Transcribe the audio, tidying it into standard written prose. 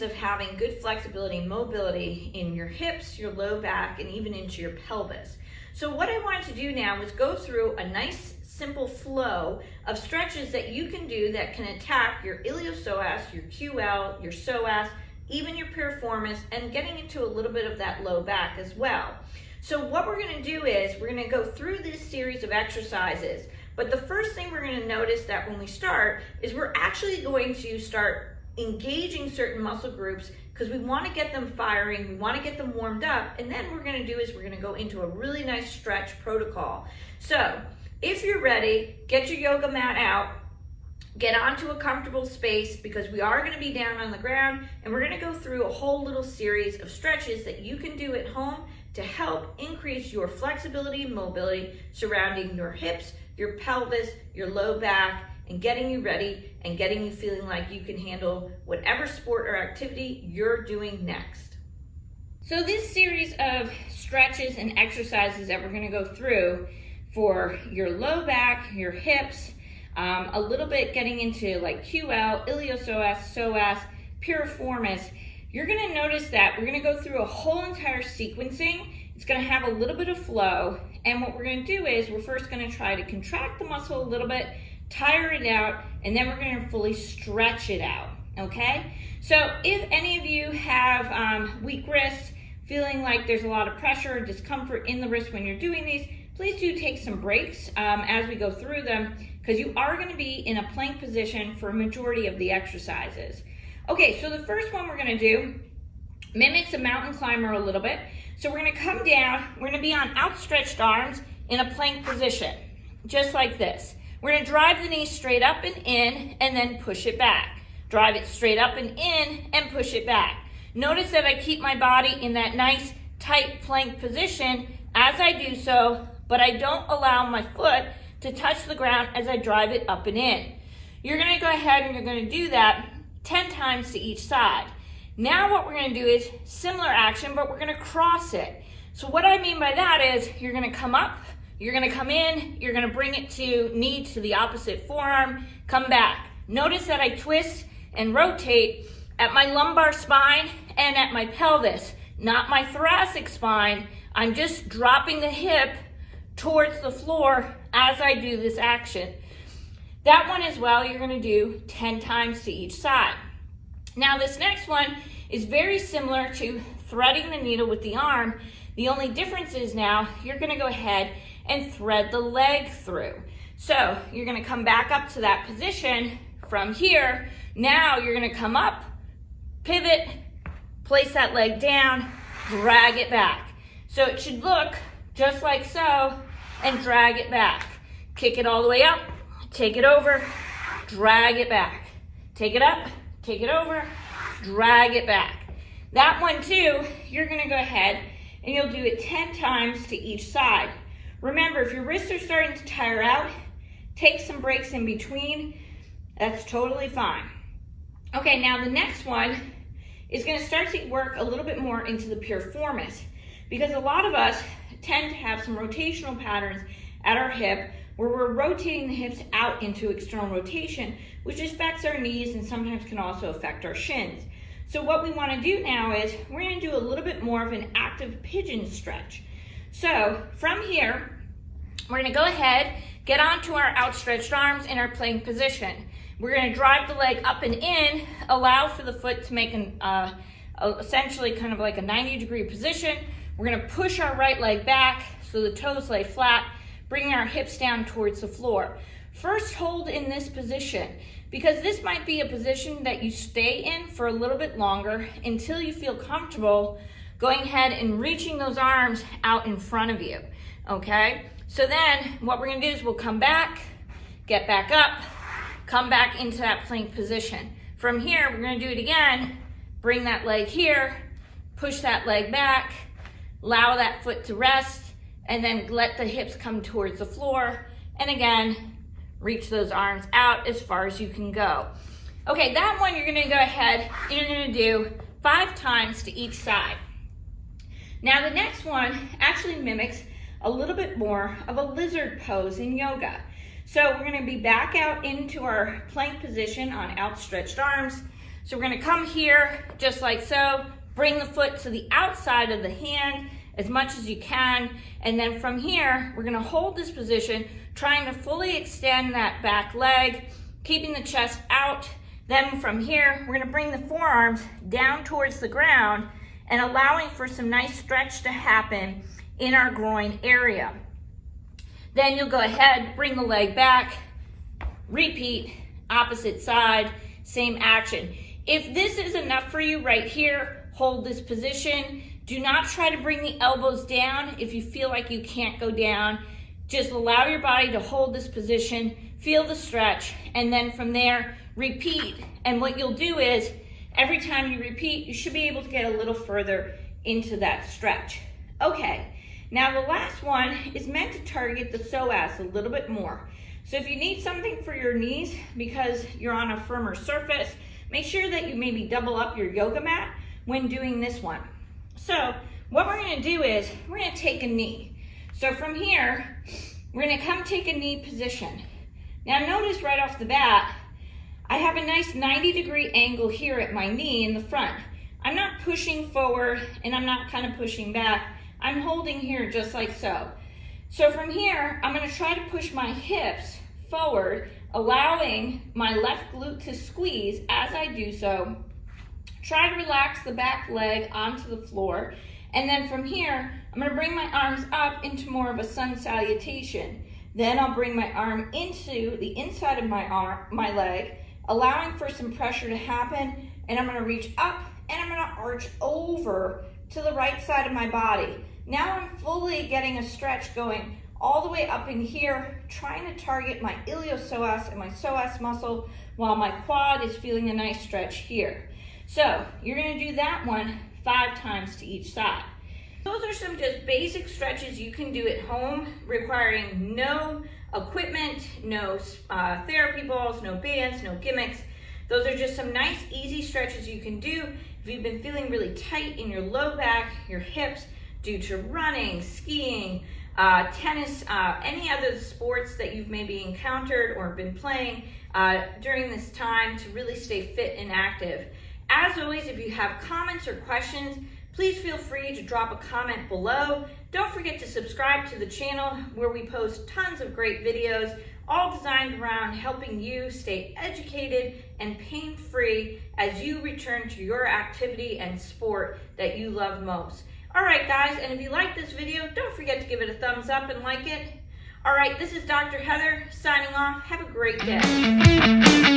importance of having good flexibility and mobility in your hips, your low back, and even into your pelvis. So what I wanted to do now was go through a nice simple flow of stretches that you can do that can attack your iliopsoas, your QL, your psoas, even your piriformis, and getting into a little bit of that low back as well. So what we're going to do is we're going to go through this series of exercises, but the first thing we're going to notice that when we start is we're actually going to start engaging certain muscle groups because we want to get them firing, we want to get them warmed up, and then what we're going to do is we're going to go into a really nice stretch protocol. So if you're ready, get your yoga mat out, get onto a comfortable space because we are going to be down on the ground, and we're going to go through a whole little series of stretches that you can do at home to help increase your flexibility and mobility surrounding your hips, your pelvis, your low back, and getting you ready and getting you feeling like you can handle whatever sport or activity you're doing next. So this series of stretches and exercises that we're going to go through for your low back, your hips, a little bit getting into like QL, iliopsoas, psoas, piriformis, you're going to notice that we're going to go through a whole entire sequencing. It's going to have a little bit of flow, and what we're going to do is we're first going to try to contract the muscle a little bit, tire it out, and then we're going to fully stretch it out, okay? So if any of you have weak wrists, feeling like there's a lot of pressure or discomfort in the wrist when you're doing these, please do take some breaks as we go through them, because you are going to be in a plank position for a majority of the exercises. Okay, so the first one we're going to do mimics a mountain climber a little bit. So we're going to come down, we're going to be on outstretched arms in a plank position, just like this. We're going to drive the knee straight up and in, and then push it back. Drive it straight up and in, and push it back. Notice that I keep my body in that nice, tight plank position as I do so, but I don't allow my foot to touch the ground as I drive it up and in. You're going to go ahead and you're going to do that 10 times to each side. Now what we're going to do is similar action, but we're going to cross it. So what I mean by that is you're going to come up, you're going to come in, you're going to bring it to knee to the opposite forearm, come back. Notice that I twist and rotate at my lumbar spine and at my pelvis, not my thoracic spine. I'm just dropping the hip towards the floor as I do this action. That one as well, you're going to do 10 times to each side. Now this next one is very similar to threading the needle with the arm. The only difference is now you're going to go ahead and thread the leg through. So you're going to come back up to that position from here. Now you're going to come up, pivot, place that leg down, drag it back. So it should look just like so, and drag it back. Kick it all the way up, take it over, drag it back. Take it up, take it over, drag it back. That one too, you're going to go ahead and you'll do it 10 times to each side. Remember, if your wrists are starting to tire out, take some breaks in between. That's totally fine. Okay, now the next one is going to start to work a little bit more into the piriformis, because a lot of us tend to have some rotational patterns at our hip where we're rotating the hips out into external rotation, which affects our knees and sometimes can also affect our shins. So what we want to do now is we're going to do a little bit more of an active pigeon stretch. So from here, we're going to go ahead, get onto our outstretched arms in our plank position. We're going to drive the leg up and in, allow for the foot to make an essentially kind of like a 90-degree position. We're going to push our right leg back so the toes lay flat, bringing our hips down towards the floor. First, hold in this position, because this might be a position that you stay in for a little bit longer until you feel comfortable going ahead and reaching those arms out in front of you, okay? So then what we're going to do is we'll come back, get back up, come back into that plank position. From here, we're going to do it again. Bring that leg here, push that leg back, allow that foot to rest, and then let the hips come towards the floor. And again, reach those arms out as far as you can go. Okay, that one you're going to go ahead and you're going to do 5 times to each side. Now the next one actually mimics a little bit more of a lizard pose in yoga. So we're going to be back out into our plank position on outstretched arms. So we're gonna come here just like so, bring the foot to the outside of the hand as much as you can, and then from here, we're gonna hold this position, trying to fully extend that back leg, keeping the chest out. Then from here, we're gonna bring the forearms down towards the ground and allowing for some nice stretch to happen in our groin area. Then you'll go ahead, bring the leg back, repeat, opposite side, same action. If this is enough for you right here, hold this position. Do not try to bring the elbows down if you feel like you can't go down. Just allow your body to hold this position, feel the stretch, and then from there, repeat. And what you'll do is, every time you repeat, you should be able to get a little further into that stretch. Okay, now the last one is meant to target the psoas a little bit more. So if you need something for your knees because you're on a firmer surface, make sure that you maybe double up your yoga mat when doing this one. So what we're gonna do is, we're gonna take a knee. So from here, we're gonna come take a knee position. Now notice right off the bat, I have a nice 90-degree angle here at my knee in the front. I'm not pushing forward and I'm not kind of pushing back. I'm holding here just like so. So from here, I'm gonna try to push my hips forward, allowing my left glute to squeeze as I do so. Try to relax the back leg onto the floor. And then from here, I'm gonna bring my arms up into more of a sun salutation. Then I'll bring my arm into the inside of my leg, allowing for some pressure to happen. And I'm gonna reach up and I'm gonna arch over to the right side of my body. Now I'm fully getting a stretch going all the way up in here, trying to target my iliopsoas and my psoas muscle while my quad is feeling a nice stretch here. So you're gonna do that one 5 times to each side. Those are some just basic stretches you can do at home, requiring no equipment, no therapy balls, no bands, no gimmicks. Those are just some nice, easy stretches you can do if you've been feeling really tight in your low back, your hips, due to running, skiing, tennis, any other sports that you've maybe encountered or been playing during this time to really stay fit and active. As always, if you have comments or questions, please feel free to drop a comment below. Don't forget to subscribe to the channel where we post tons of great videos, all designed around helping you stay educated and pain-free as you return to your activity and sport that you love most. All right, guys, and if you like this video, don't forget to give it a thumbs up and like it. All right, this is Dr. Heather signing off. Have a great day.